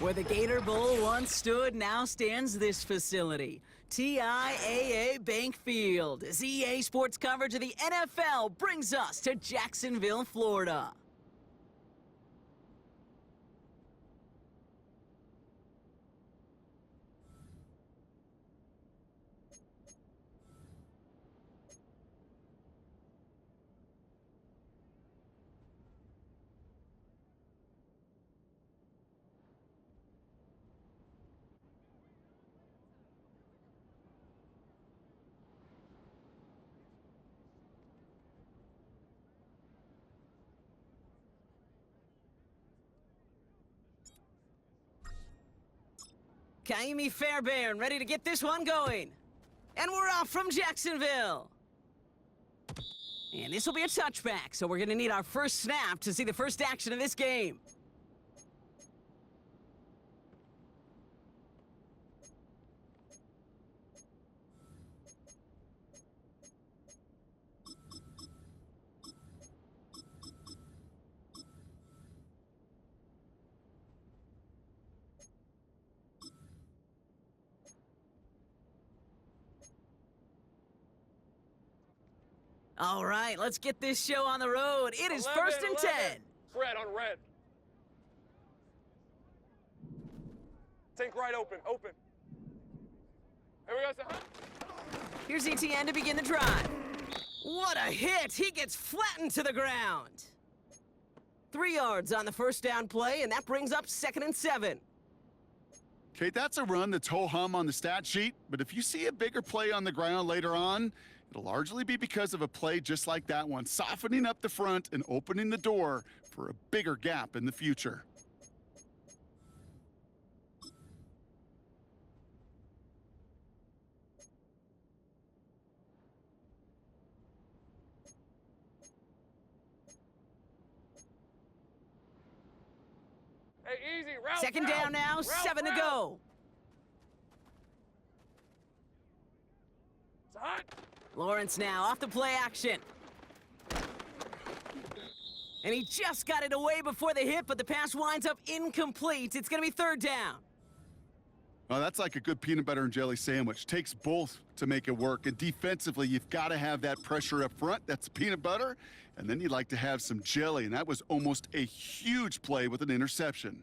Where the Gator Bowl once stood, now stands this facility. TIAA Bank Field, as EA Sports coverage of the NFL brings us to Jacksonville, Florida. Kaimi Fairbairn ready to get this one going. And we're off from Jacksonville. And this will be a touchback, so we're going to need our first snap to see the first action of this game. All right, let's get this show on the road. It is 1st and 10. Red on red. Think right open. Here we go, son. Here's ETN to begin the drive. What a hit! He gets flattened to the ground. 3 yards on the first down play, and that brings up 2nd and 7. Kate, that's a run that's ho-hum on the stat sheet, but if you see a bigger play on the ground later on, it'll largely be because of a play just like that one, softening up the front and opening the door for a bigger gap in the future. Hey, easy, route. 2nd down now, 7 to go. Son. Lawrence now off the play action. And he just got it away before the hit, but the pass winds up incomplete. It's going to be 3rd down. Well, that's like a good peanut butter and jelly sandwich. Takes both to make it work. And defensively, you've got to have that pressure up front. That's peanut butter. And then you'd like to have some jelly. And that was almost a huge play with an interception.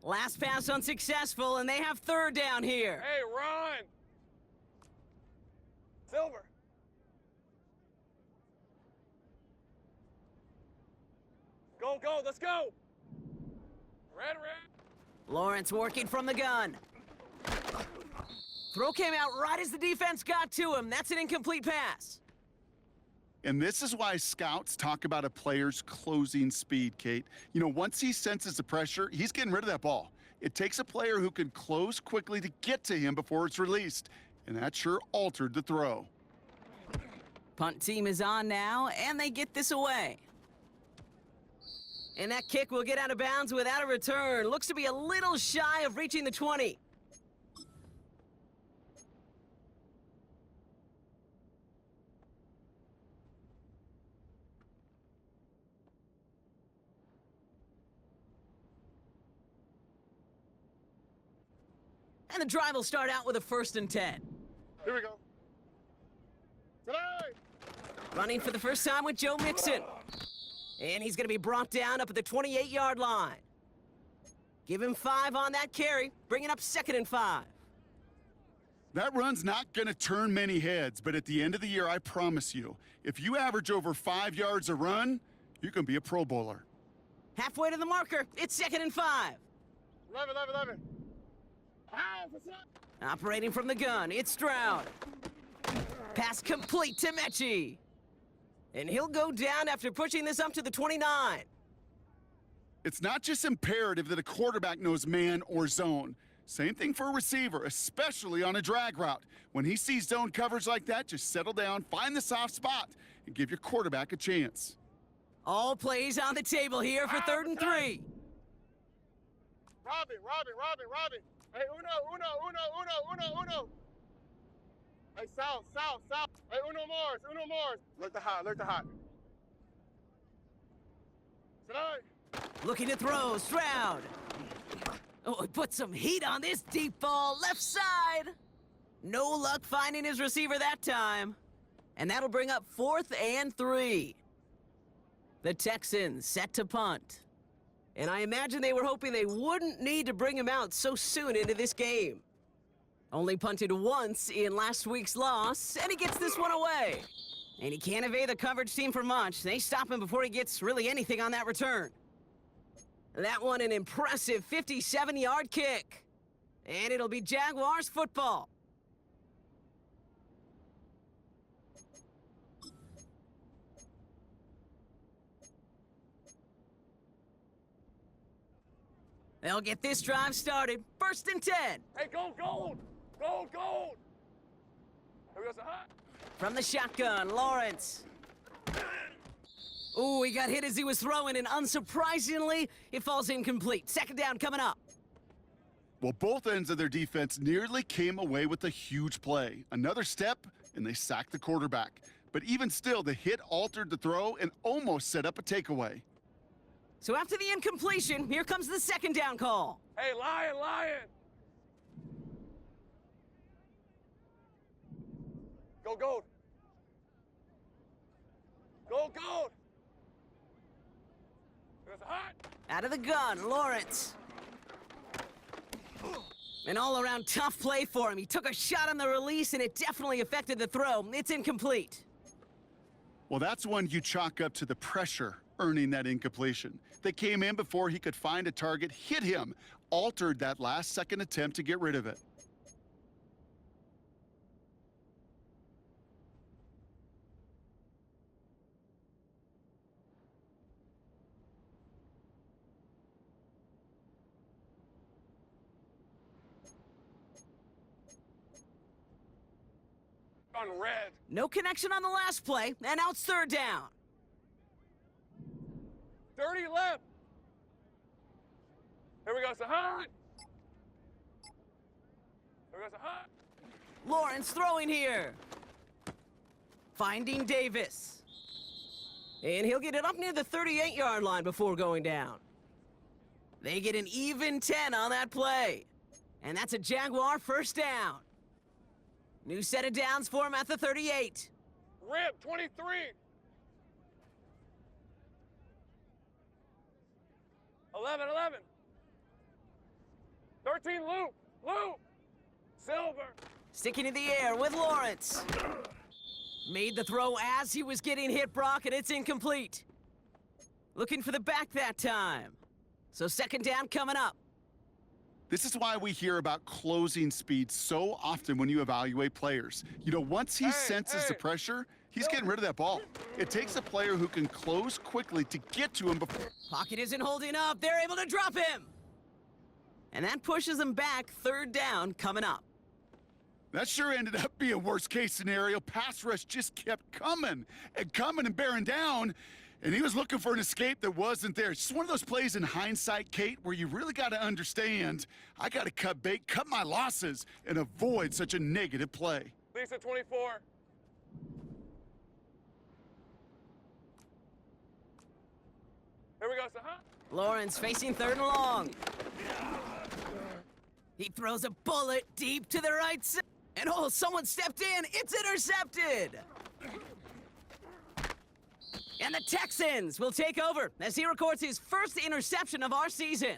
Last pass unsuccessful, and they have 3rd down here. Hey, run. Silver. Go, let's go. Red. Lawrence working from the gun. Throw came out right as the defense got to him. That's an incomplete pass. And this is why scouts talk about a player's closing speed, Kate. You know, once he senses the pressure, he's getting rid of that ball. It takes a player who can close quickly to get to him before it's released. And that sure altered the throw. Punt team is on now, and they get this away. And that kick will get out of bounds without a return. Looks to be a little shy of reaching the 20. And the drive will start out with a 1st and 10. Here we go. Today. Running for the first time with Joe Mixon. And he's going to be brought down up at the 28-yard line. Give him 5 on that carry, bringing up 2nd and 5. That run's not going to turn many heads, but at the end of the year, I promise you, if you average over 5 yards a run, you can be a Pro Bowler. Halfway to the marker, it's 2nd and 5. 11. Operating from the gun, it's Stroud. Pass complete to Mechie. And he'll go down after pushing this up to the 29. It's not just imperative that a quarterback knows man or zone. Same thing for a receiver, especially on a drag route. When he sees zone coverage like that, just settle down, find the soft spot, and give your quarterback a chance. All plays on the table here for 3rd and 3. Robin. Hey, uno. Hey, south. Hey, uno more. Look the hot. Looking to throw, Stroud. Oh, he put some heat on this deep ball, left side. No luck finding his receiver that time. And that'll bring up 4th and 3. The Texans set to punt. And I imagine they were hoping they wouldn't need to bring him out so soon into this game. Only punted once in last week's loss, and he gets this one away. And he can't evade the coverage team for much. They stop him before he gets really anything on that return. That one an impressive 57-yard kick. And it'll be Jaguars football. They'll get this drive started. 1st and 10. Hey, gold! Gold! Here we go, hot. From the shotgun, Lawrence. Ooh, he got hit as he was throwing, and unsurprisingly, it falls incomplete. 2nd down coming up. Well, both ends of their defense nearly came away with a huge play. Another step, and they sacked the quarterback. But even still, the hit altered the throw and almost set up a takeaway. So after the incompletion, here comes the 2nd down call. Hey, lion! Go, gold! Gold! Here's hot. Out of the gun, Lawrence. An all-around tough play for him. He took a shot on the release, and it definitely affected the throw. It's incomplete. Well, that's one you chalk up to the pressure earning that incompletion. They came in before he could find a target, hit him, altered that last-second attempt to get rid of it. On red. No connection on the last play, and now it's 3rd down. 30 left. Here we go, hot. Here we go, hot. Lawrence throwing here. Finding Davis. And he'll get it up near the 38-yard line before going down. They get an even 10 on that play. And that's a Jaguar 1st down. New set of downs for him at the 38. Rip, 23. 11. 13, loop. Silver. Sticking in the air with Lawrence. Made the throw as he was getting hit, Brock, and it's incomplete. Looking for the back that time. So 2nd down coming up. This is why we hear about closing speed so often when you evaluate players. You know, once he senses the pressure, he's getting rid of that ball. It takes a player who can close quickly to get to him before... Pocket isn't holding up. They're able to drop him. And that pushes him back. 3rd down coming up. That sure ended up being worst-case scenario. Pass rush just kept coming and bearing down. And he was looking for an escape that wasn't there. It's just one of those plays in hindsight, Kate, where you really got to understand, I got to cut bait, cut my losses, and avoid such a negative play. Lisa, 24. Here we go, hot. Lawrence facing 3rd and long. He throws a bullet deep to the right side. And oh, someone stepped in. It's intercepted. And the Texans will take over as he records his 1st interception of our season.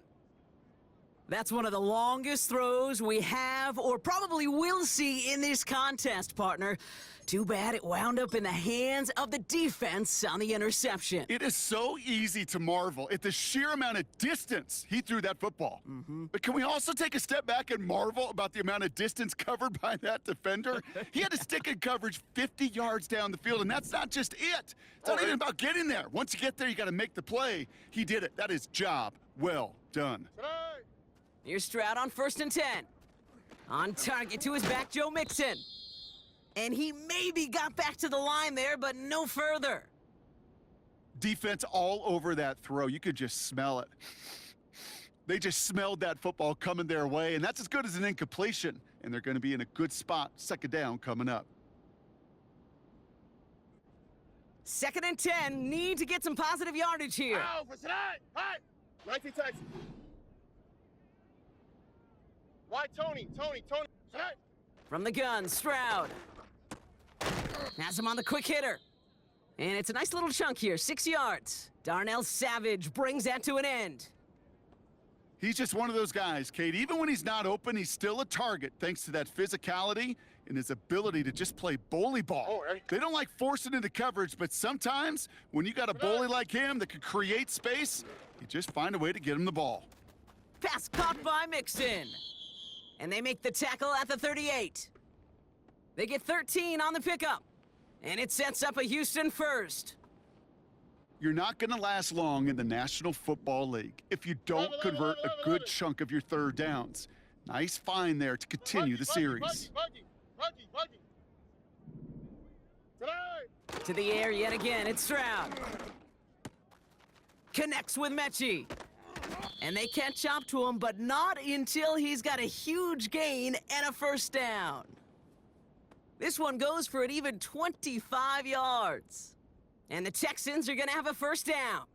That's one of the longest throws we have or probably will see in this contest, partner. Too bad it wound up in the hands of the defense on the interception. It is so easy to marvel at the sheer amount of distance he threw that football. But can we also take a step back and marvel about the amount of distance covered by that defender? He had to stick in coverage 50 yards down the field, and that's not just it. It's not even about getting there. Once you get there, you got to make the play. He did it. That is job well done. Here's Stroud on 1st and 10. On target to his back, Joe Mixon. And he maybe got back to the line there, but no further. Defense all over that throw. You could just smell it. They just smelled that football coming their way, and that's as good as an incompletion. And they're going to be in a good spot. 2nd down coming up. 2nd and 10. Need to get some positive yardage here. Ow, for tonight. Hi. 19 Texans. Why Tony? Set. From the gun, Stroud. Has him on the quick hitter. And it's a nice little chunk here, 6 yards. Darnell Savage brings that to an end. He's just one of those guys, Kate. Even when he's not open, he's still a target thanks to that physicality and his ability to just play bully ball. Oh, right. They don't like forcing into coverage, but sometimes when you got a bully like him that can create space, you just find a way to get him the ball. Pass caught by Mixon. And they make the tackle at the 38. They get 13 on the pickup. And it sets up a Houston first. You're not going to last long in the National Football League if you don't convert a good chunk of your third downs. Nice find there to continue the series. Buggy. Today. To the air yet again, it's Stroud. Connects with Mechie. And they catch up to him, but not until he's got a huge gain and a first down. This one goes for an even 25 yards. And the Texans are going to have a first down.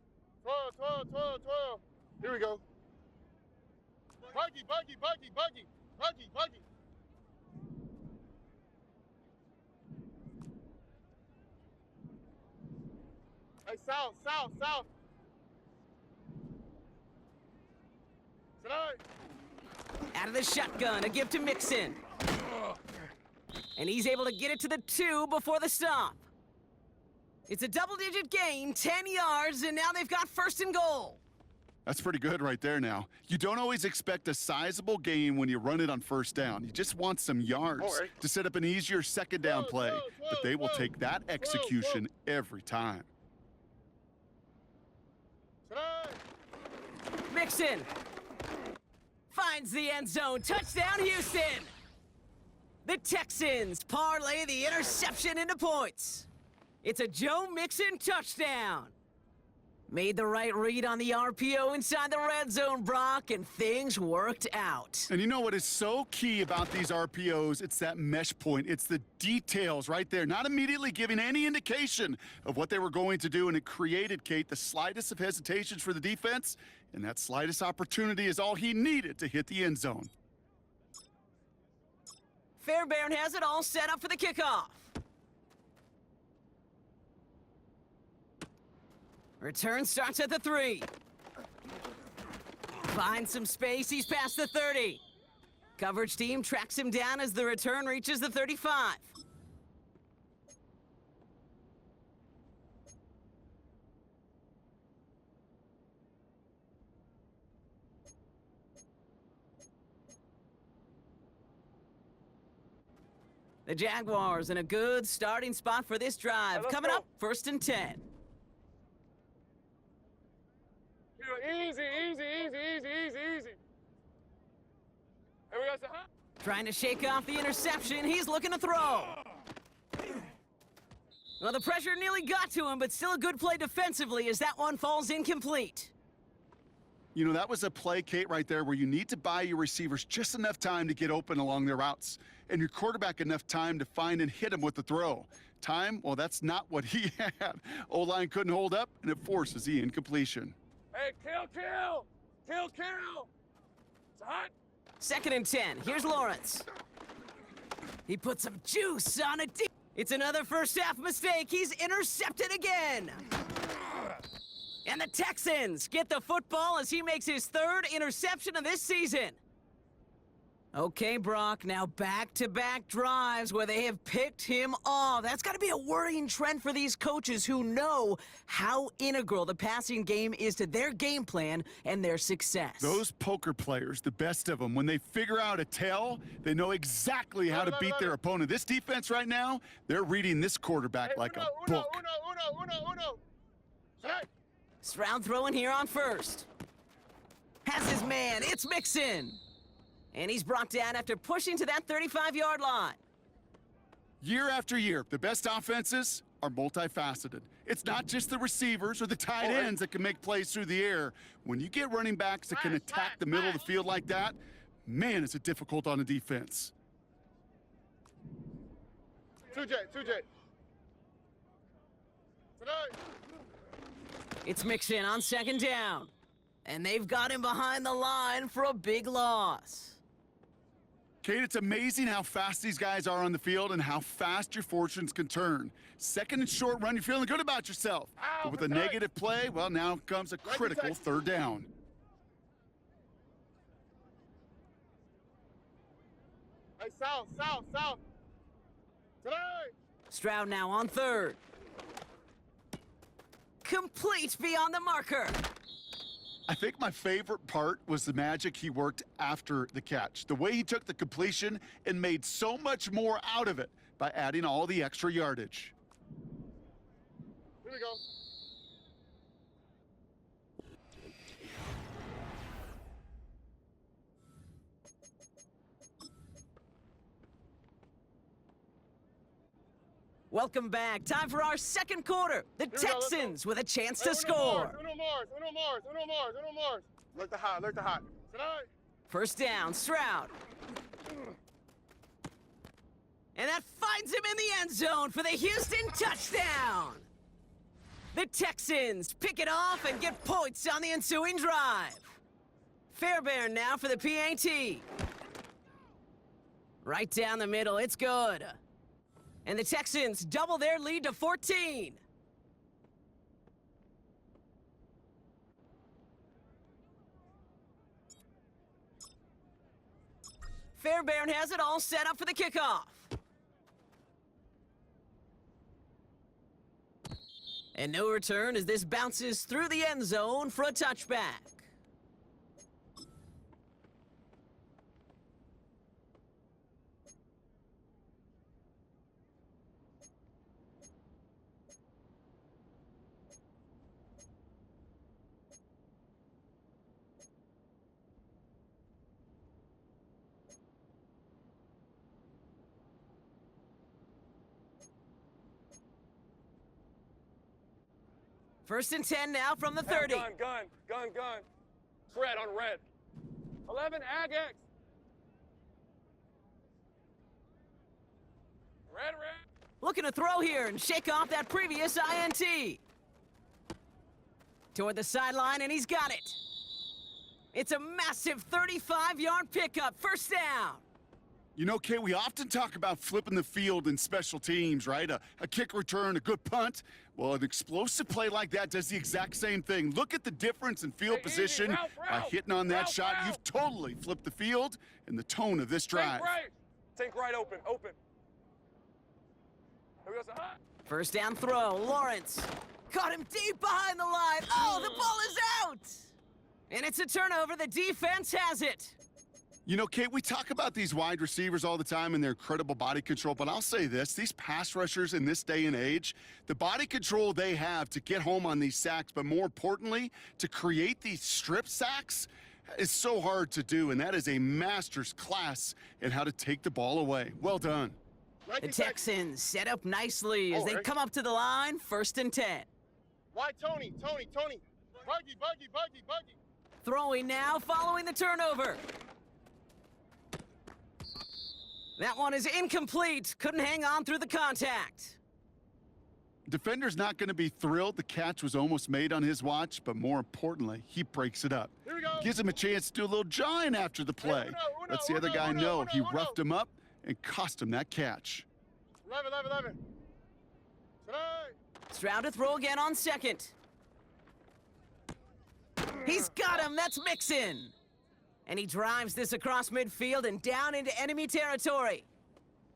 12. Here we go. Buggy. Hey, south. Today. Out of the shotgun, a give to Mixon. And he's able to get it to the 2 before the stop. It's a double-digit gain, 10 yards, and now they've got first and goal. That's pretty good right there now. You don't always expect a sizable gain when you run it on first down. You just want some yards to set up an easier second down play. But they will take that execution every time. Mixon finds the end zone. Touchdown, Houston! The Texans parlay the interception into points. It's a Joe Mixon touchdown. Made the right read on the RPO inside the red zone, Brock, and things worked out. And you know what is so key about these RPOs? It's that mesh point. It's the details right there, not immediately giving any indication of what they were going to do, and it created, Kate, the slightest of hesitations for the defense, and that slightest opportunity is all he needed to hit the end zone. Fairbairn has it all set up for the kickoff. Return starts at the 3. Finds some space, he's past the 30. Coverage team tracks him down as the return reaches the 35. The Jaguars in a good starting spot for this drive. Let's Coming go. up, 1st and 10. Easy. Here we go, Trying to shake off the interception. He's looking to throw. Well, the pressure nearly got to him, but still a good play defensively as that one falls incomplete. You know, that was a play, Kate, right there where you need to buy your receivers just enough time to get open along their routes, and your quarterback enough time to find and hit him with the throw. Time, well, that's not what he had. O-line couldn't hold up, and it forces the incompletion. Hey, kill! It's hot. 2nd and 10. Here's Lawrence. He put some juice on it. It's another first half mistake. He's intercepted again. And the Texans get the football as he makes his 3rd interception of this season. Okay, Brock, now back-to-back drives where they have picked him off. That's got to be a worrying trend for these coaches who know how integral the passing game is to their game plan and their success. Those poker players, the best of them, when they figure out a tell, they know exactly how to beat their opponent. This defense right now, they're reading this quarterback like a book. Uno. Set. Stroud throwing here on 1st. Has his man, it's Mixon. And he's brought down after pushing to that 35-yard line. Year after year, the best offenses are multifaceted. It's not just the receivers or the tight ends that can make plays through the air. When you get running backs that can attack the middle of the field like that, man, is it difficult on a defense. 2J. Today. It's Mixon on 2nd down. And they've got him behind the line for a big loss. Kate, it's amazing how fast these guys are on the field and how fast your fortunes can turn. Second and short run, you're feeling good about yourself. But with a negative play, well, now comes a critical third down. Hey, south. Today. Stroud now on third. Complete beyond the marker. I think my favorite part was the magic he worked after the catch. The way he took the completion and made so much more out of it by adding all the extra yardage. Here we go. Welcome back. Time for our second quarter. The Texans with a chance to score. Uno more. Look the hot. Today. First down, Stroud. And that finds him in the end zone for the Houston touchdown. The Texans pick it off and get points on the ensuing drive. Fairbairn now for the PAT. Right down the middle, it's good. And the Texans double their lead to 14. Fairbairn has it all set up for the kickoff. And no return as this bounces through the end zone for a touchback. First and 10 now from the 30. Gun. Red on red. 11, Agex. Red. Looking to throw here and shake off that previous INT. Toward the sideline, and he's got it. It's a massive 35-yard pickup. First down. You know, Kate, we often talk about flipping the field in special teams, right? A kick return, a good punt. Well, an explosive play like that does the exact same thing. Look at the difference in field position. By hitting on that shot, you've totally flipped the field and the tone of this drive. Think right, open. Here we go, First down throw, Lawrence. Caught him deep behind the line. Oh, the ball is out! And it's a turnover. The defense has it. You know, Kate, we talk about these wide receivers all the time and their incredible body control, but I'll say this, these pass rushers in this day and age, the body control they have to get home on these sacks, but more importantly, to create these strip sacks is so hard to do, and that is a master's class in how to take the ball away. Well done. The Texans set up nicely as they come up to the line, first and 10. Why, Tony? Buggy. Throwing now, following the turnover. That one is incomplete. Couldn't hang on through the contact. Defender's not going to be thrilled the catch was almost made on his watch, but more importantly, he breaks it up. Here we go. Gives him a chance to do a little jawing after the play. Lets the other guy know he roughed him up and cost him that catch. 11. Today. Stroud to throw again on second. He's got him. That's Mixon. And he drives this across midfield and down into enemy territory.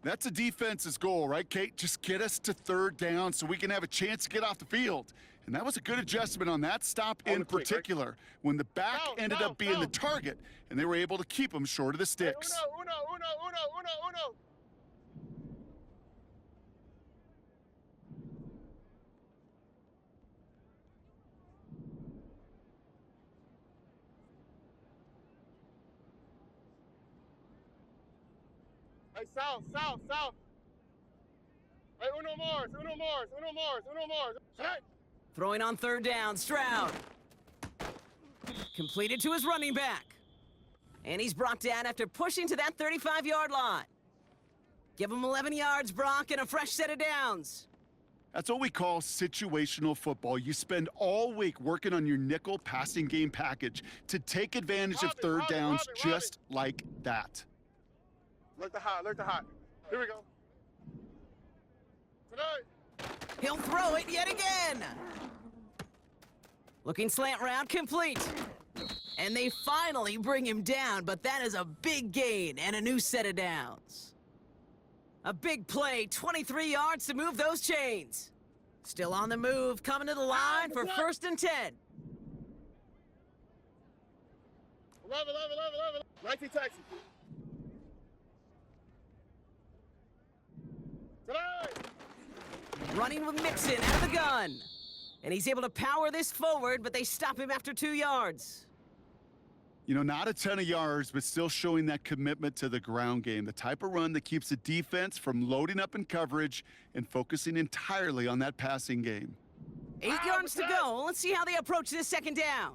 That's a defense's goal, right, Kate? Just get us to third down so we can have a chance to get off the field. And that was a good adjustment on that stop in particular, when the back ended up being the target, and they were able to keep him short of the sticks. Uno. Hey, south. Hey, uno more. Hey. Throwing on third down, Stroud. Completed to his running back. And he's brought down after pushing to that 35-yard line. Give him 11 yards, Brock, and a fresh set of downs. That's what we call situational football. You spend all week working on your nickel passing game package to take advantage of third downs just like that. Alert the hot, alert the hot. Here we go. Tonight. He'll throw it yet again. Looking slant route complete. And they finally bring him down, but that is a big gain and a new set of downs. A big play, 23 yards to move those chains. Still on the move, coming to the line for 1st and 10. 11. 19 taxi. Tonight. Running with Mixon out of the gun. And he's able to power this forward, but they stop him after 2 yards. You know, not a ton of yards, but still showing that commitment to the ground game, the type of run that keeps the defense from loading up in coverage and focusing entirely on that passing game. 8 yards to go. Let's see how they approach this 2nd down.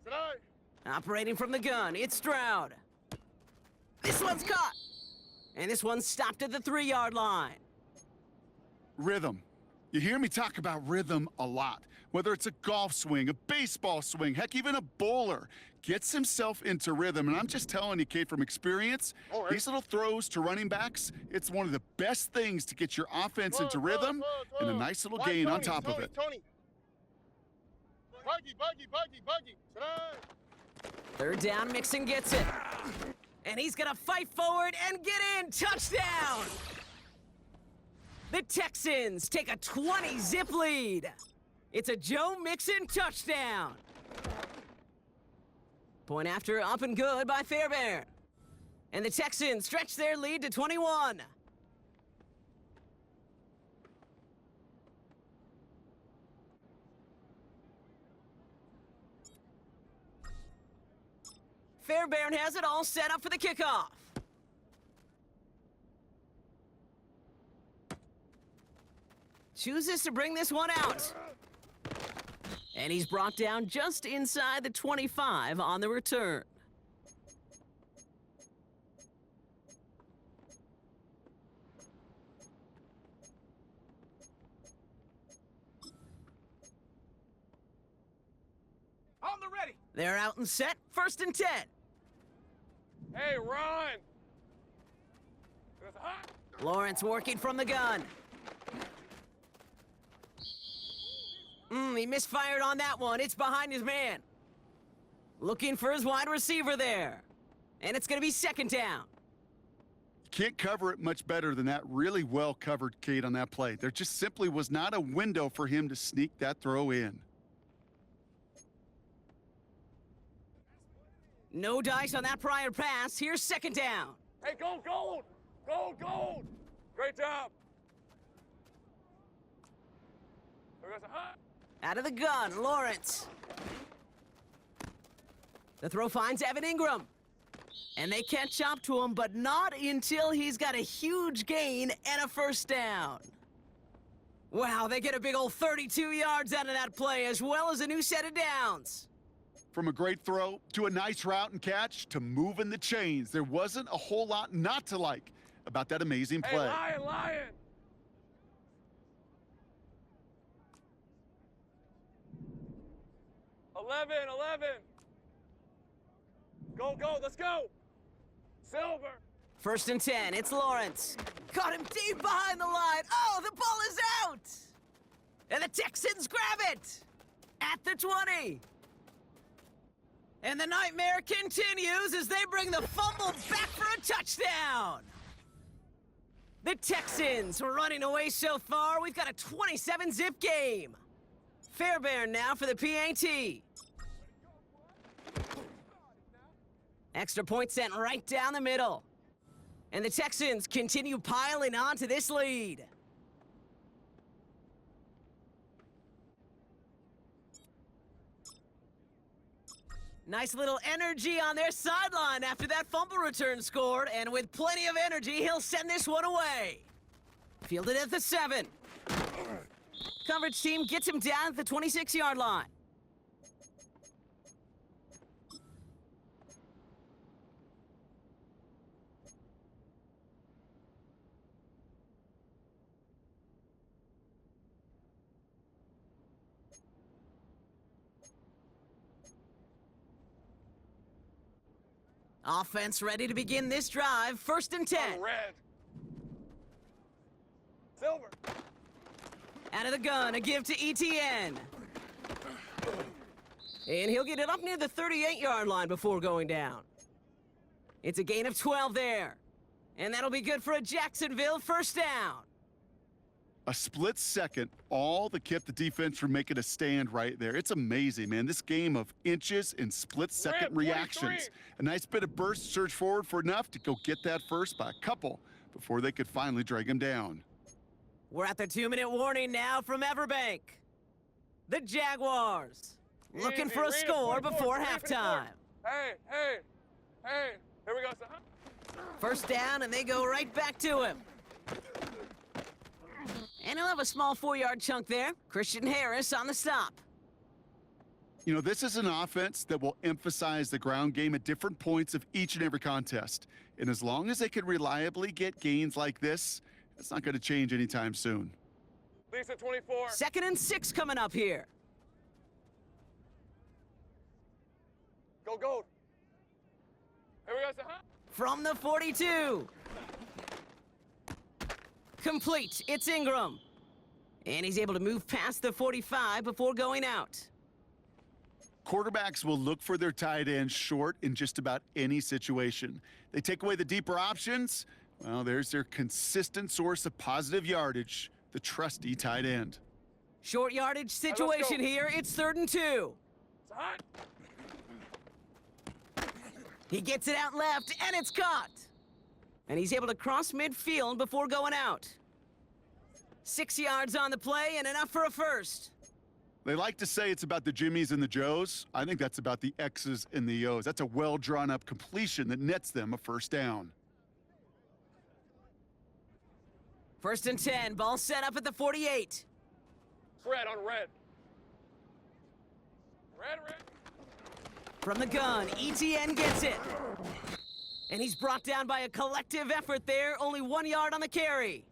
Tonight. Operating from the gun, it's Stroud. This one's caught. And this one's stopped at the 3-yard line. Rhythm. You hear me talk about rhythm a lot. Whether it's a golf swing, a baseball swing, heck, even a bowler gets himself into rhythm. And I'm just telling you, Kate, from experience, these little throws to running backs, it's one of the best things to get your offense into rhythm and a nice little gain on top of it. Tony. Buggy. Tonight. 3rd down, Mixon gets it. And he's gonna fight forward and get in. Touchdown! The Texans take a 20-zip lead. It's a Joe Mixon touchdown. Point after, up and good by Fairbairn. And the Texans stretch their lead to 21. Fairbairn has it all set up for the kickoff. Chooses to bring this one out. And he's brought down just inside the 25 on the return. On the ready. They're out and set, 1st and 10. Hey, run. Lawrence working from the gun. He misfired on that one. It's behind his man. Looking for his wide receiver there. And it's going to be 2nd down. You can't cover it much better than that. Really well covered, Kate, on that play. There just simply was not a window for him to sneak that throw in. No dice on that prior pass. Here's 2nd down. Hey, gold. Gold. Great job. Out of the gun, Lawrence. The throw finds Evan Ingram. And they catch up to him, but not until he's got a huge gain and a 1st down. Wow, they get a big old 32 yards out of that play, as well as a new set of downs. From a great throw to a nice route and catch to moving the chains, there wasn't a whole lot not to like about that amazing play. Hey, Lion. 11. Go, let's go. Silver. 1st and 10, it's Lawrence. Caught him deep behind the line. Oh, the ball is out! And the Texans grab it at the 20. And the nightmare continues as they bring the fumble back for a touchdown. The Texans are running away so far. We've got a 27-zip game. Fairbairn now for the PAT. Extra point sent right down the middle. And the Texans continue piling on to this lead. Nice little energy on their sideline after that fumble return scored, and with plenty of energy, he'll send this one away. Fielded at the 7. Coverage team gets him down at the 26-yard line. Offense ready to begin this drive. 1st and 10. On red. Silver. Out of the gun, a give to ETN. And he'll get it up near the 38-yard line before going down. It's a gain of 12 there. And that'll be good for a Jacksonville 1st down. A split second, all that kept the defense from making a stand right there. It's amazing, man. This game of inches and split-second reactions. A nice bit of burst, surge forward for enough to go get that first by a couple before they could finally drag him down. We're at the 2-minute warning now from Everbank. The Jaguars looking for a score before halftime. Hey, here we go, son. 1st down, and they go right back to him. And he'll have a small 4-yard chunk there. Christian Harris on the stop. You know, this is an offense that will emphasize the ground game at different points of each and every contest. And as long as they can reliably get gains like this, it's not going to change anytime soon. Lisa 24. 2nd and 6 coming up here. Go gold. Here we go, son. From the 42. Complete. It's Ingram. And he's able to move past the 45 before going out. Quarterbacks will look for their tight ends short in just about any situation. They take away the deeper options. Well, there's their consistent source of positive yardage, the trusty tight end. Short yardage situation here. It's 3rd and 2. Son. He gets it out left, and it's caught. And he's able to cross midfield before going out. 6 yards on the play and enough for a first. They like to say it's about the Jimmies and the Joes. I think that's about the X's and the O's. That's a well-drawn-up completion that nets them a 1st down. 1st and 10, ball set up at the 48. Red on red. Red. From the gun, ETN gets it. And he's brought down by a collective effort there, only 1 yard on the carry.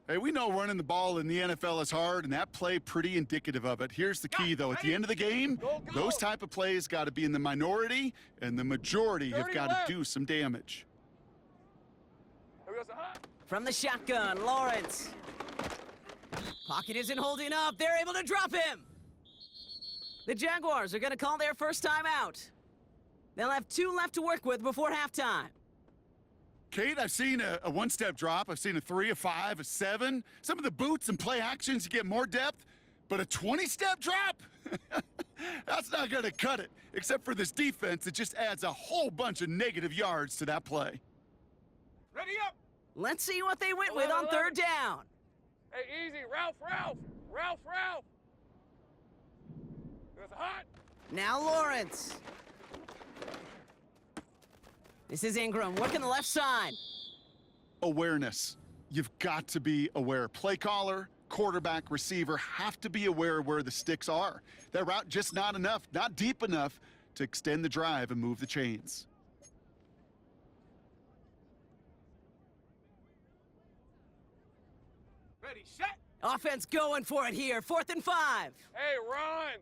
Hey, we know running the ball in the NFL is hard, and that play pretty indicative of it. Here's the key, though. At the end of the game, those type of plays got to be in the minority, and the majority have got to do some damage. Here we go, son. From the shotgun, Lawrence. Pocket isn't holding up. They're able to drop him. The Jaguars are going to call their first time out. They'll have 2 left to work with before halftime. Kate, I've seen a one-step drop. I've seen a 3, a 5, a 7. Some of the boots and play actions, you get more depth. But a 20-step drop? That's not going to cut it, except for this defense that just adds a whole bunch of negative yards to that play. Ready up. Let's see what they went with on 3rd down. Hey, easy. Ralph. It's hot. Now Lawrence. This is Ingram working the left side. Awareness. You've got to be aware. Play caller, quarterback, receiver have to be aware of where the sticks are. That route just not enough, not deep enough to extend the drive and move the chains. Ready, set. Offense going for it here. 4th and 5. Hey, run.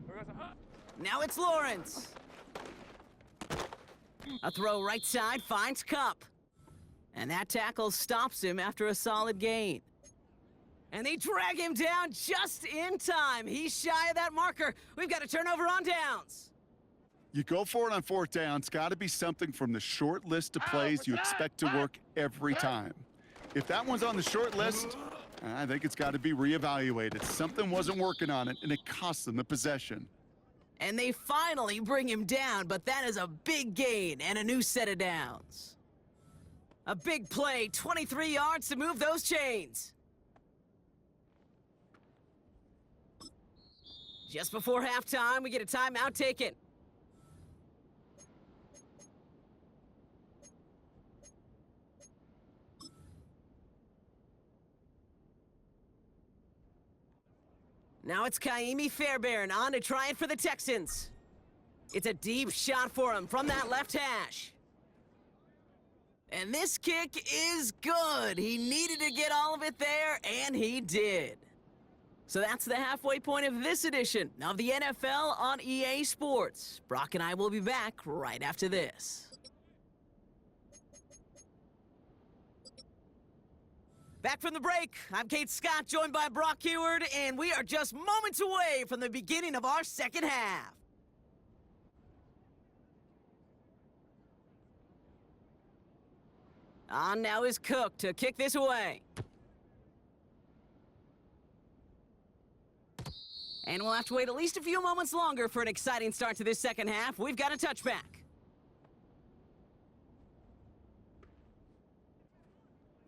Here we go, son. Now it's Lawrence. A throw right side finds Cup. And that tackle stops him after a solid gain. And they drag him down just in time. He's shy of that marker. We've got a turnover on downs. You go for it on 4th down. It's got to be something from the short list of plays you expect to work every time. If that one's on the short list, I think it's got to be reevaluated. Something wasn't working on it, and it cost them the possession. And they finally bring him down, but that is a big gain and a new set of downs. A big play, 23 yards to move those chains. Just before halftime, we get a timeout taken. Now it's Kaimi Fairbairn on to try it for the Texans. It's a deep shot for him from that left hash. And this kick is good. He needed to get all of it there, and he did. So that's the halfway point of this edition of the NFL on EA Sports. Brock and I will be back right after this. Back from the break, I'm Kate Scott, joined by Brock Heward, and we are just moments away from the beginning of our second half. On now is Cook to kick this away. And we'll have to wait at least a few moments longer for an exciting start to this second half. We've got a touchback.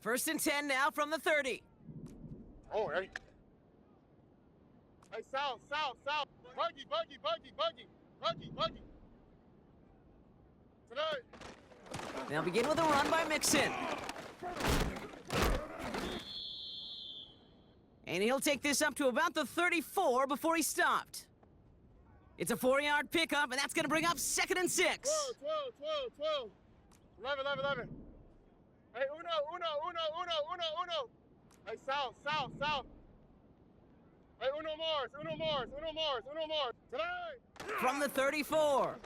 First and 10 now from the 30. Oh, ready? Hey, south. Buggy. Today. They'll begin with a run by Mixon. And he'll take this up to about the 34 before he stopped. It's a 4-yard pickup, and that's going to bring up 2nd and 6. 12. 11. Hey, uno. Hey, south. Hey, uno more. Today. From the 34.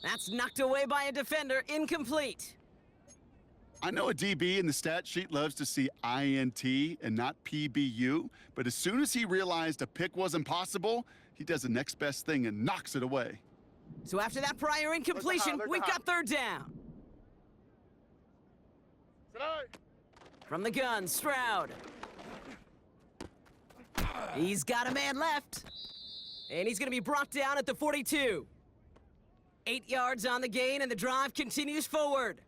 That's knocked away by a defender, incomplete. I know a DB in the stat sheet loves to see INT and not PBU, but as soon as he realized a pick wasn't possible, he does the next best thing and knocks it away. So after that prior incompletion, we've got 3rd down. Today. From the gun, Stroud. He's got a man left. And he's going to be brought down at the 42. 8 yards on the gain, and the drive continues forward.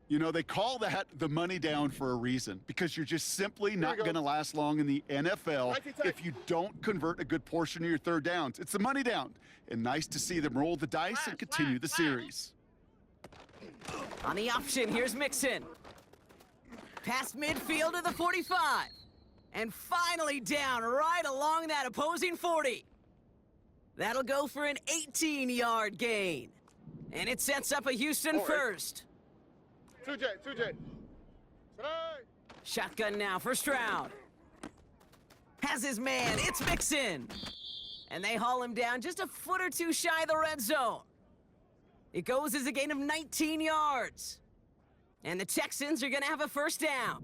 You know, they call that the money down for a reason, because you're just simply not going to last long in the NFL if you don't convert a good portion of your 3rd downs. It's the money down. And nice to see them roll the dice and continue the series. On the option, here's Mixon. Past midfield to the 45. And finally down right along that opposing 40. That'll go for an 18-yard gain. And it sets up a Houston first. 2J. Today. Shotgun now for Stroud. Has his man, it's Mixon. And they haul him down just a foot or two shy of the red zone. It goes as a gain of 19 yards. And the Texans are going to have a 1st down.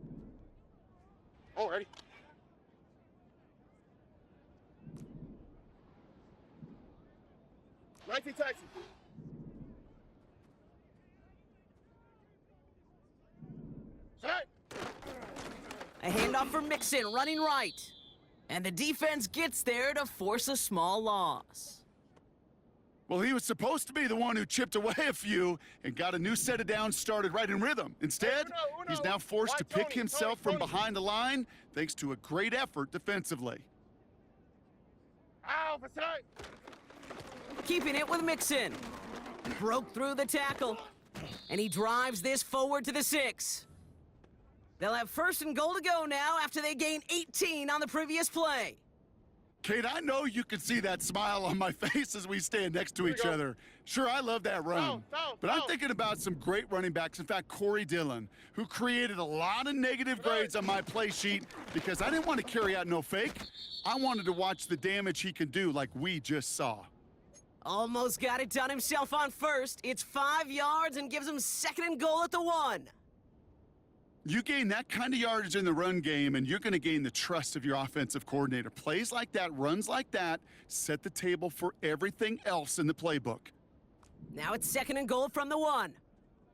Oh, ready? Texas. A handoff for Mixon, running right. And the defense gets there to force a small loss. Well, he was supposed to be the one who chipped away a few and got a new set of downs started right in rhythm. Instead, he's now forced to pick himself from behind the line thanks to a great effort defensively. Ow, Keeping it with Mixon. Broke through the tackle. And he drives this forward to the 6. They'll have 1st and goal to go now after they gain 18 on the previous play. Kate, I know you can see that smile on my face as we stand next to each other. Sure, I love that run. But I'm thinking about some great running backs. In fact, Corey Dillon, who created a lot of negative grades on my play sheet because I didn't want to carry out no fake. I wanted to watch the damage he can do like we just saw. Almost got it done himself on 1st. It's 5 yards and gives him 2nd and goal at the 1. You gain that kind of yardage in the run game, and you're going to gain the trust of your offensive coordinator. Plays like that, runs like that, set the table for everything else in the playbook. Now it's 2nd and goal from the 1.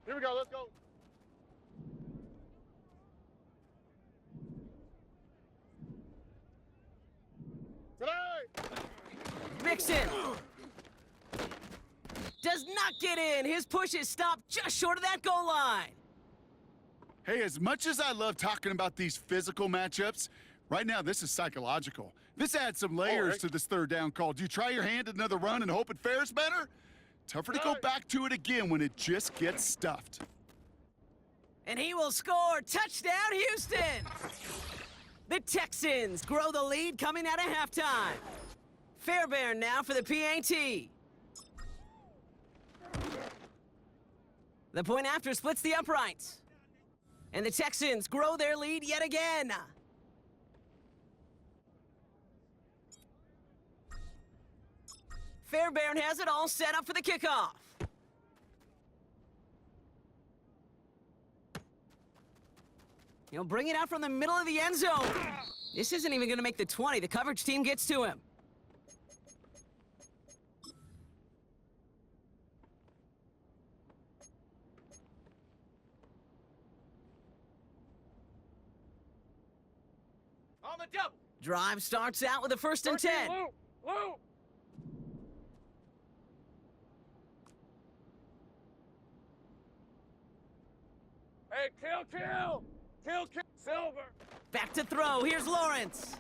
Here we go, let's go. Today. Mixon. Does not get in. His push is stopped just short of that goal line. Hey, as much as I love talking about these physical matchups, right now this is psychological. This adds some layers to this 3rd down call. Do you try your hand at another run and hope it fares better? Tougher to go back to it again when it just gets stuffed. And he will score. Touchdown, Houston! The Texans grow the lead coming out of halftime. Fairbairn now for the PAT. The point after splits the uprights. And the Texans grow their lead yet again. Fairbairn has it all set up for the kickoff. He'll bring it out from the middle of the end zone. This isn't even going to make the 20. The coverage team gets to him. On the double. Drive starts out with a 1st and 10. Loop, loop. Hey, kill. Silver. Back to throw. Here's Lawrence.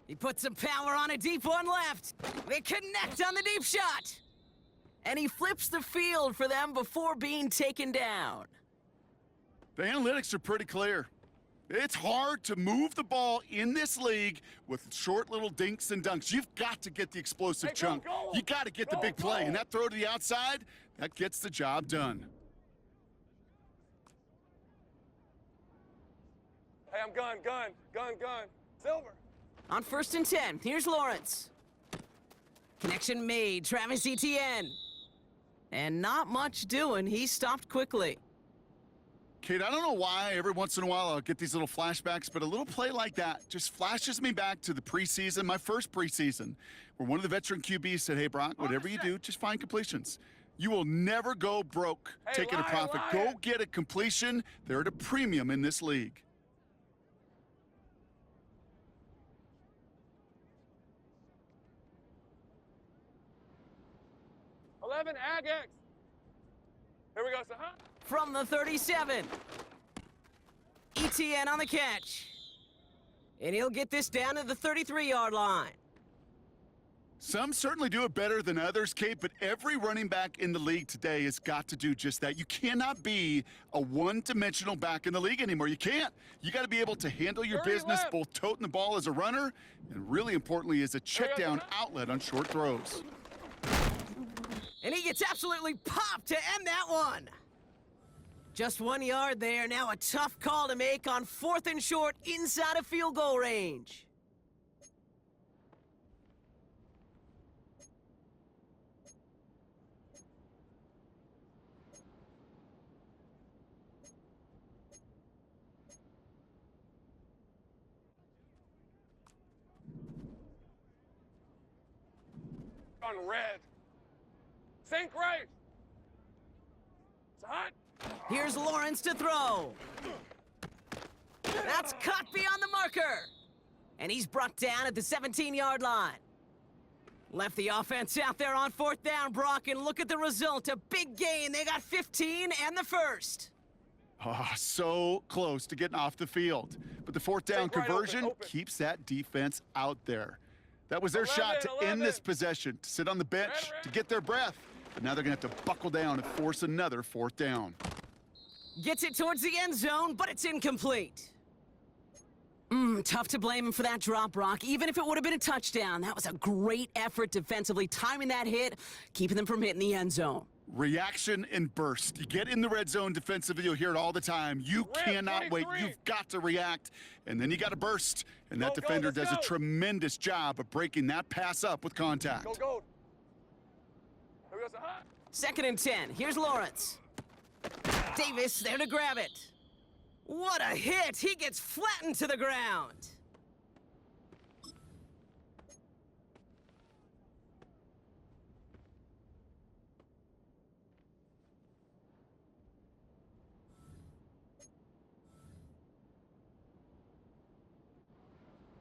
He puts some power on a deep one left. They connect on the deep shot. And he flips the field for them before being taken down. The analytics are pretty clear. It's hard to move the ball in this league with short little dinks and dunks. You've got to get the explosive Hey, go, chunk. go. You got to get the Go, big play. go. And that throw to the outside, that gets the job done. Hey, I'm gun. Silver. On 1st and 10, here's Lawrence. Connection made, Travis Etienne. And not much doing, he stopped quickly. Kate, I don't know why every once in a while I'll get these little flashbacks, but a little play like that just flashes me back to the preseason, my first preseason, where one of the veteran QBs said, hey, Brock, whatever you do, just find completions. You will never go broke Hey, taking a profit. liar. Go get a completion. They're at a premium in this league. Agx. Here we go, so From the 37. Etienne on the catch. And he'll get this down to the 33-yard line. Some certainly do it better than others, Kate, but every running back in the league today has got to do just that. You cannot be a one-dimensional back in the league anymore. You can't. You got to be able to handle your 30 business, left. both toting the ball as a runner and really importantly as a check down outlet on short throws. And he gets absolutely popped to end that one. Just 1 yard there. Now a tough call to make on 4th and short inside of field goal range. on red. Sink right. It's hot. Here's Lawrence to throw. That's cut beyond the marker. And he's brought down at the 17-yard line. Left the offense out there on 4th down, Brock, and look at the result. A big gain. They got 15 and the first. Oh, so close to getting off the field. But the 4th down Take right, conversion open. keeps that defense out there. That was their 11, shot to 11. end this possession, to sit on the bench, Red. to get their breath. But now they're going to have to buckle down and force another 4th down. Gets it towards the end zone, but it's incomplete. Tough to blame him for that drop, Brock. Even if it would have been a touchdown, that was a great effort defensively, timing that hit, keeping them from hitting the end zone. Reaction and burst. You get in the red zone defensively, you'll hear it all the time. You Red, cannot wait. 23. You've got to react, and then you got to burst. And that Go, defender let's does a go. tremendous job of breaking that pass up with contact. Go, go. Here we go, so hot. 2nd and 10. Here's Lawrence. Davis there to grab it. What a hit! He gets flattened to the ground.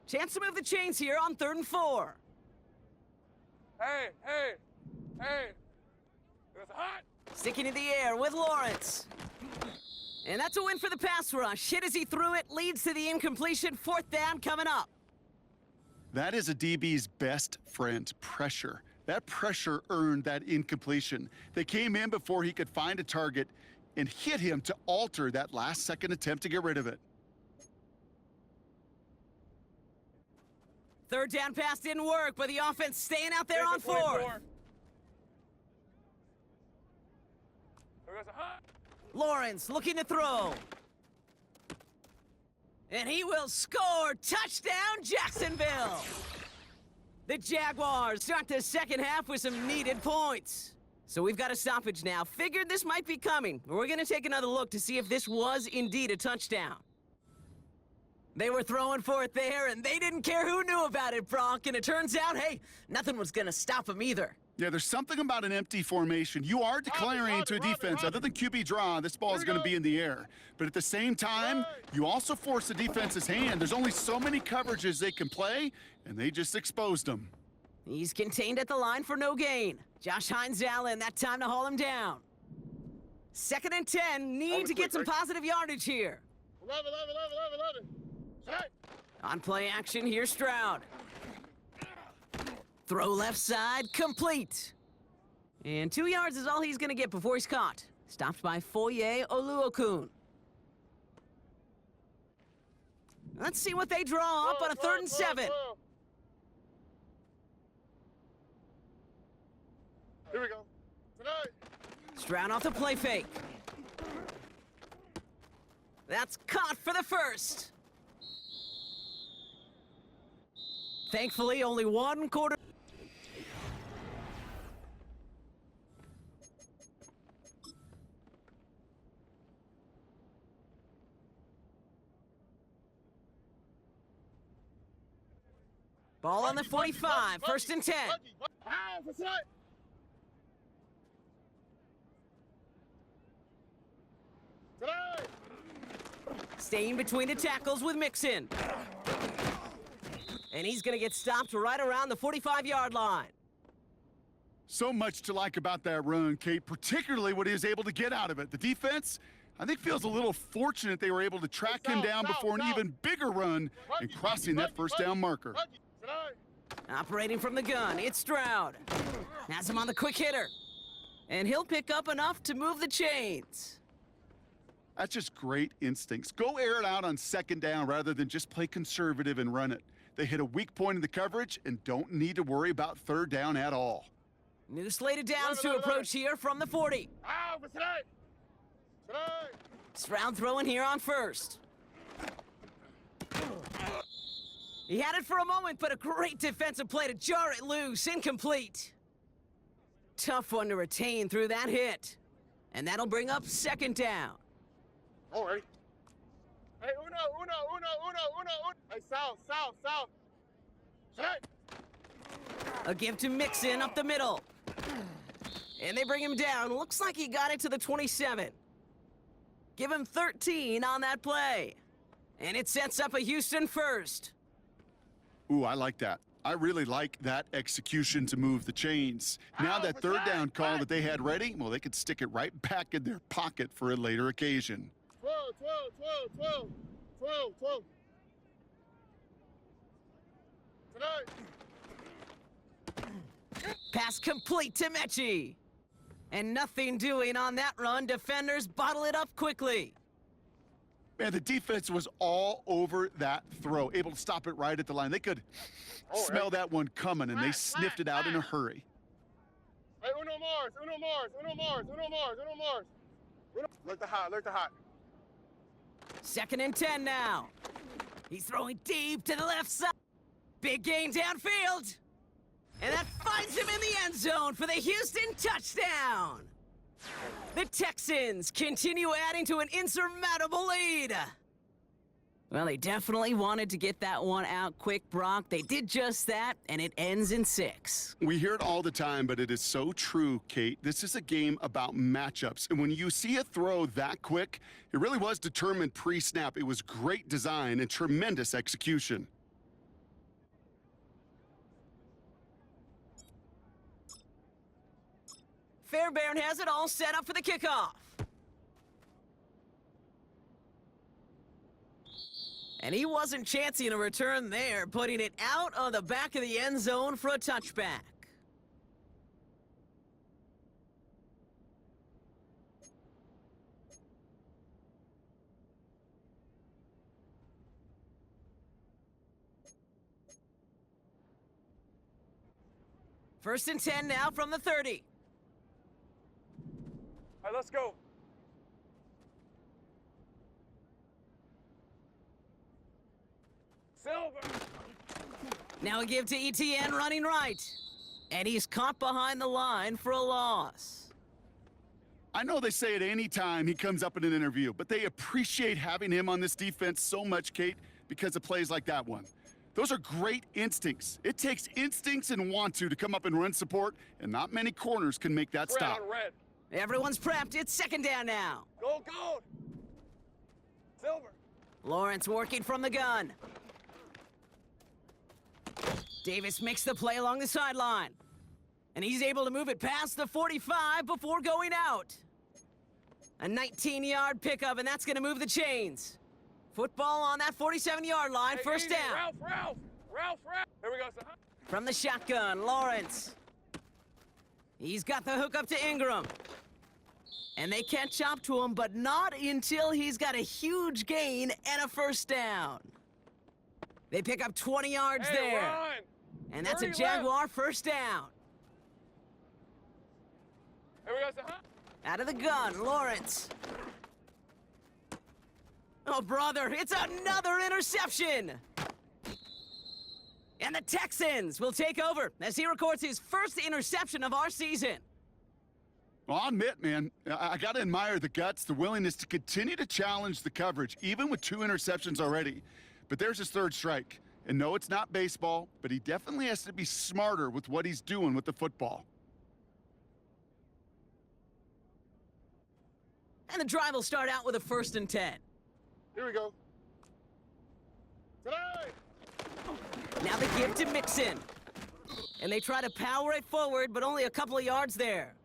Chance to move the chains here on 3rd and 4. Hey, hey, hey. Here we go, so hot. Sticking in the air with Lawrence. And that's a win for the pass rush. Hit as he threw it, leads to the incompletion. 4th down coming up. That is a DB's best friend, pressure. That pressure earned that incompletion. They came in before he could find a target and hit him to alter that last-second attempt to get rid of it. 3rd down pass didn't work, but the offense staying out there on Take the 4th. 24. Here we go, so hot. Lawrence looking to throw. And he will score. Touchdown, Jacksonville. The Jaguars start the second half with some needed points. So we've got a stoppage now. Figured this might be coming. We're going to take another look to see if this was indeed a touchdown. They were throwing for it there, and they didn't care who knew about it, Brock. And it turns out, hey, nothing was going to stop them either. Yeah, there's something about an empty formation. You are declaring to a defense, other than QB draw, this ball is going to be in the air. But at the same time, you also force the defense's hand. There's only so many coverages they can play, and they just exposed them. He's contained at the line for no gain. Josh Hines-Allen, that time to haul him down. 2nd and 10, need to get some positive yardage here. 11. Set. On play action, here's Stroud. Throw left side, complete. And 2 yards is all he's gonna get before he's caught. Stopped by Foye Oluokun. Let's see what they draw up on a 3rd and 7. Here we go. Tonight. Stroud off the play fake. That's caught for the first. Thankfully, only 1 quarter. Ball on the 45, 1st and 10. Staying between the tackles with Mixon. And he's going to get stopped right around the 45-yard line. So much to like about that run, Kate, particularly what he was able to get out of it. The defense, I think, feels a little fortunate they were able to track him down before an even bigger run and crossing that 1st down marker. Operating from the gun, it's Stroud. Has him on the quick hitter. And he'll pick up enough to move the chains. That's just great instincts. Go air it out on 2nd down rather than just play conservative and run it. They hit a weak point in the coverage and don't need to worry about 3rd down at all. New slated downs to approach here from the 40. Stroud throwing here on 1st. He had it for a moment, but a great defensive play to jar it loose. Incomplete. Tough one to retain through that hit. And that'll bring up 2nd down. All right. Hey, uno. Hey, south. Set. A give to Mixon up the middle. And they bring him down. Looks like he got it to the 27. Give him 13 on that play. And it sets up a Houston 1st. Ooh, I like that. I really like that execution to move the chains. Now that 3rd down call that they had ready, well, they could stick it right back in their pocket for a later occasion. 12. Tonight. Pass complete to Mechie. And nothing doing on that run. Defenders bottle it up quickly. Man, the defense was all over that throw, able to stop it right at the line. They could smell that one coming, and they sniffed it out in a hurry. Hey, uno more. Look the hot. 2nd and 10 now. He's throwing deep to the left side. Big gain downfield. And that finds him in the end zone for the Houston touchdown. The Texans continue adding to an insurmountable lead. Well, they definitely wanted to get that one out quick, Brock. They did just that, and it ends in 6. We hear it all the time, but it is so true, Kate. This is a game about matchups. And when you see a throw that quick, it really was determined pre-snap. It was great design and tremendous execution. Fairbairn has it all set up for the kickoff. And he wasn't chancing a return there, putting it out on the back of the end zone for a touchback. First and 10 now from the 30. All right, let's go. Silver. Now a give to ETN running right. And he's caught behind the line for a loss. I know they say it any time he comes up in an interview, but they appreciate having him on this defense so much, Kate, because of plays like that one. Those are great instincts. It takes instincts and want to come up and run support, and not many corners can make that stop. Red. Everyone's prepped. It's second down now. Gold. Silver. Lawrence working from the gun. Davis makes the play along the sideline. And he's able to move it past the 45 before going out. A 19-yard pickup, and that's going to move the chains. Football on that 47-yard line, Hey, first easy. down. Ralph. Here we go, son. From the shotgun, Lawrence. He's got the hook up to Ingram. And they catch up to him, but not until he's got a huge gain and a first down. They pick up 20 yards there. Run. And that's a 30 Jaguar left. first down. Here we go, son. Out of the gun, Lawrence. Oh, brother, it's another interception! And the Texans will take over as he records his first interception of our season. Well, I'll admit, man, I got to admire the guts, the willingness to continue to challenge the coverage, even with 2 interceptions already. But there's his third strike. And no, it's not baseball, but he definitely has to be smarter with what he's doing with the football. And the drive will start out with a 1st and 10. Here we go. Today. Now the give to Mixon. And they try to power it forward, but only a couple of yards there.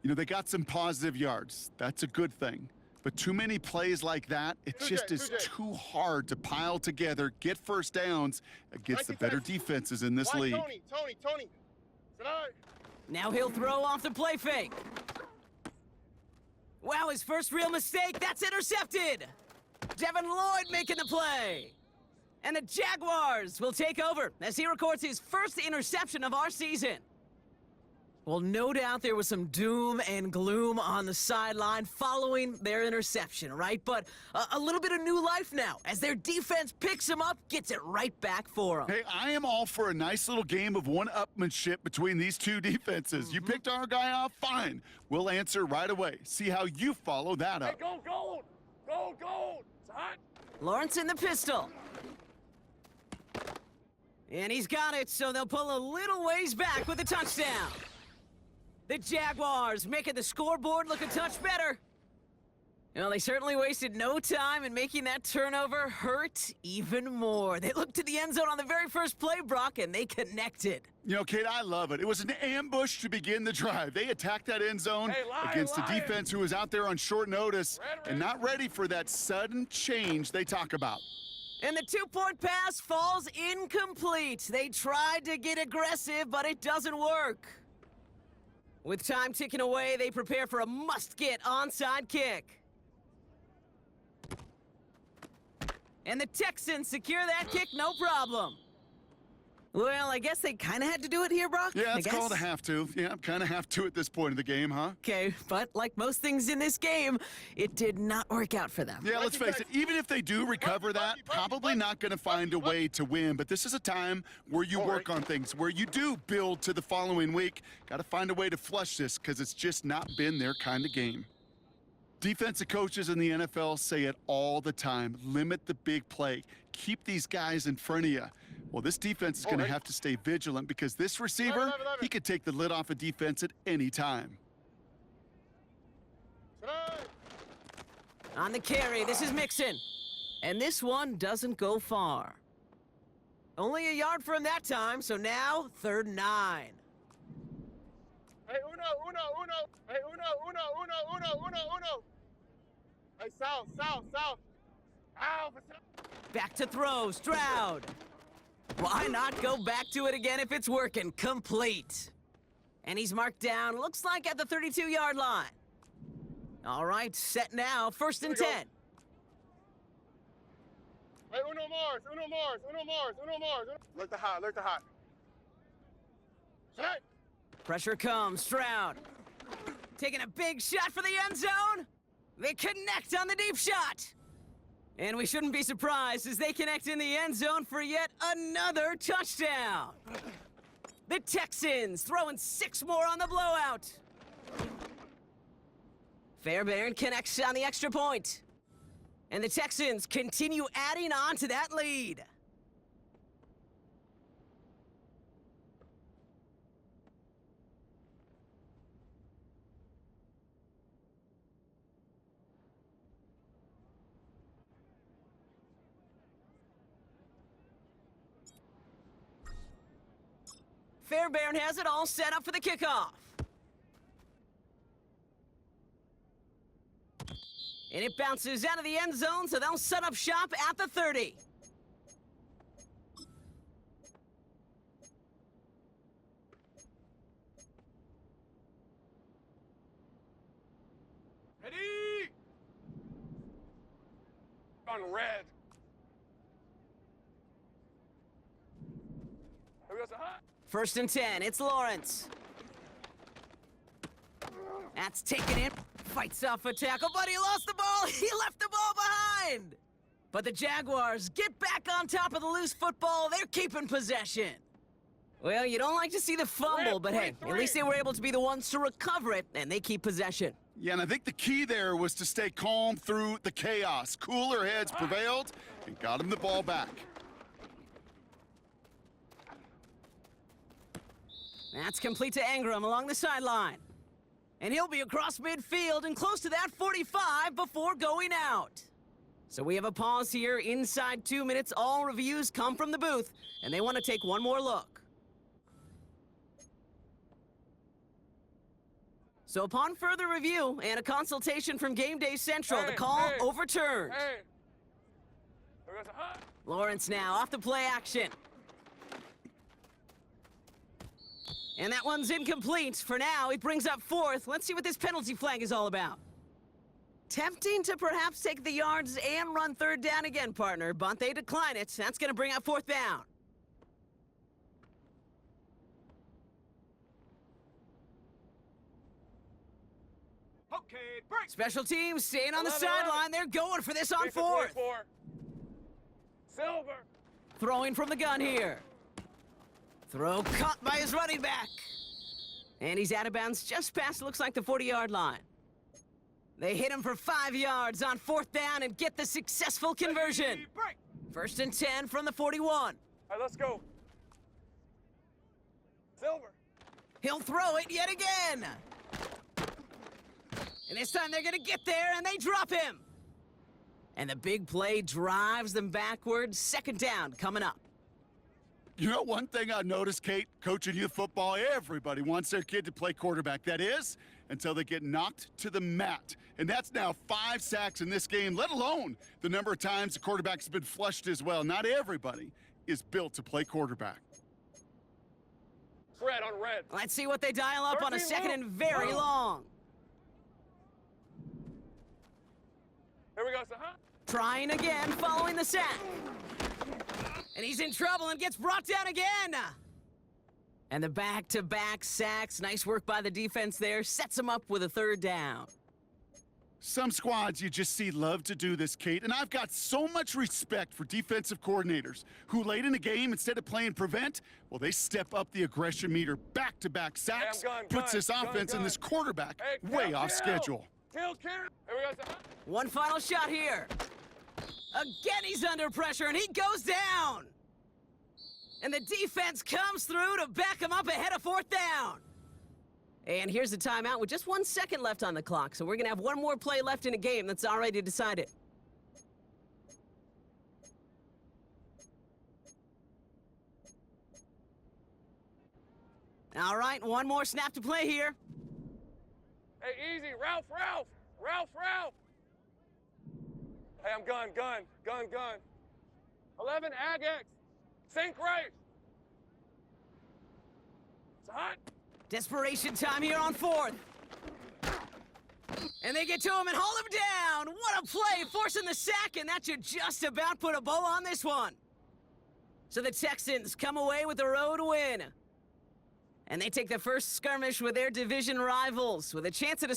You know, they got some positive yards. That's a good thing. But too many plays like that, it just is too hard to pile together, get first downs against the better defenses in this league. Tony. Today. Now he'll throw off the play fake. Wow, his first real mistake, that's intercepted! Devin Lloyd making the play! And the Jaguars will take over as he records his first interception of our season. Well, no doubt there was some doom and gloom on the sideline following their interception, right? But a little bit of new life now as their defense picks him up, gets it right back for them. Hey, I am all for a nice little game of one-upmanship between these two defenses. You picked our guy off, fine. We'll answer right away. See how you follow that up. Hey, gold. It's hot. Lawrence in the pistol. And he's got it, so they'll pull a little ways back with a touchdown. The Jaguars making the scoreboard look a touch better. Well, they certainly wasted no time in making that turnover hurt even more. They looked to the end zone on the very first play, Brock, and they connected. You know, Kate, I love it. It was an ambush to begin the drive. They attacked that end zone against a defense who was out there on short notice and not ready for that sudden change they talk about. And the 2-point pass falls incomplete. They tried to get aggressive, but it doesn't work. With time ticking away, they prepare for a must-get onside kick. And the Texans secure that kick, no problem. Well, I guess they kind of had to do it here, Brock? Yeah, it's called a have to. Yeah, kind of have to at this point in the game, huh? Okay, but like most things in this game, it did not work out for them. Yeah, let's face it, even if they do recover that, probably not going to find a way to win. But this is a time where you work on things, where you do build to the following week. Got to find a way to flush this because it's just not been their kind of game. Defensive coaches in the NFL say it all the time. Limit the big play. Keep these guys in front of you. Well, this defense is going to have to stay vigilant because this receiver, he could take the lid off a defense at any time. On the carry, this is Mixon. And this one doesn't go far. Only a yard for him that time, so now 3rd and 9. Hey, uno. Hey, uno. Hey, south. Alpha. Back to throw, Stroud. Why not go back to it again if it's working? Complete. And he's marked down, looks like at the 32-yard line. All right, set now, 1st and 10. Hey, uno more. Look the hot. Straight. Pressure comes, Stroud. Taking a big shot for the end zone. They connect on the deep shot. And we shouldn't be surprised as they connect in the end zone for yet another touchdown. The Texans throwing 6 more on the blowout. Fairbairn connects on the extra point. And the Texans continue adding on to that lead. Fairbairn has it all set up for the kickoff. And it bounces out of the end zone, so they'll set up shop at the 30. Ready? On red. Here we go, hot. 1st and 10, it's Lawrence. That's taken in. Fights off a tackle, but he lost the ball. He left the ball behind. But the Jaguars get back on top of the loose football. They're keeping possession. Well, you don't like to see the fumble, but hey, at least they were able to be the ones to recover it, and they keep possession. Yeah, and I think the key there was to stay calm through the chaos. Cooler heads prevailed and got him the ball back. That's complete to Ingram along the sideline. And he'll be across midfield and close to that 45 before going out. So we have a pause here inside 2 minutes. All reviews come from the booth, and they want to take one more look. So upon further review and a consultation from Game Day Central, the call overturned. Hey. Here we go, hot. Lawrence now off the play action. And that one's incomplete. For now, he brings up 4th. Let's see what this penalty flag is all about. Tempting to perhaps take the yards and run 3rd down again, partner, but they decline it. That's going to bring up 4th down. Okay, break. Special teams staying on the 11. sideline. They're going for this on 3 for 4th. 24. Silver. Throwing from the gun here. Throw caught by his running back. And he's out of bounds just past, looks like, the 40-yard line. They hit him for 5 yards on 4th down and get the successful conversion. Break. 1st and 10 from the 41. All right, let's go. Silver. He'll throw it yet again. And this time they're going to get there, and they drop him. And the big play drives them backwards. 2nd down coming up. You know, one thing I noticed, Kate, coaching youth football, everybody wants their kid to play quarterback. That is, until they get knocked to the mat. And that's now 5 sacks in this game, let alone the number of times the quarterback's been flushed as well. Not everybody is built to play quarterback. Red on red. Let's see what they dial up on a 13 2nd and very long. Here we go, hot. Trying again, following the sack. And he's in trouble and gets brought down again. And the back-to-back sacks, nice work by the defense there, sets him up with a 3rd down. Some squads you just see love to do this, Kate, and I've got so much respect for defensive coordinators who late in a game, instead of playing prevent, well, they step up the aggression meter. Back-to-back sacks puts this offense and this quarterback way off schedule. Kill. Here we go, hot. One final shot here. Again, he's under pressure, and he goes down. And the defense comes through to back him up ahead of 4th down. And here's the timeout with just 1 second left on the clock. So we're going to have one more play left in a game that's already decided. All right, one more snap to play here. Hey, easy. Ralph. Hey, I'm gun. 11, Ag-X. Sink right. It's hot. Desperation time here on 4th. And they get to him and haul him down. What a play, forcing the sack, and that should just about put a bow on this one. So the Texans come away with a road win. And they take the first skirmish with their division rivals with a chance at a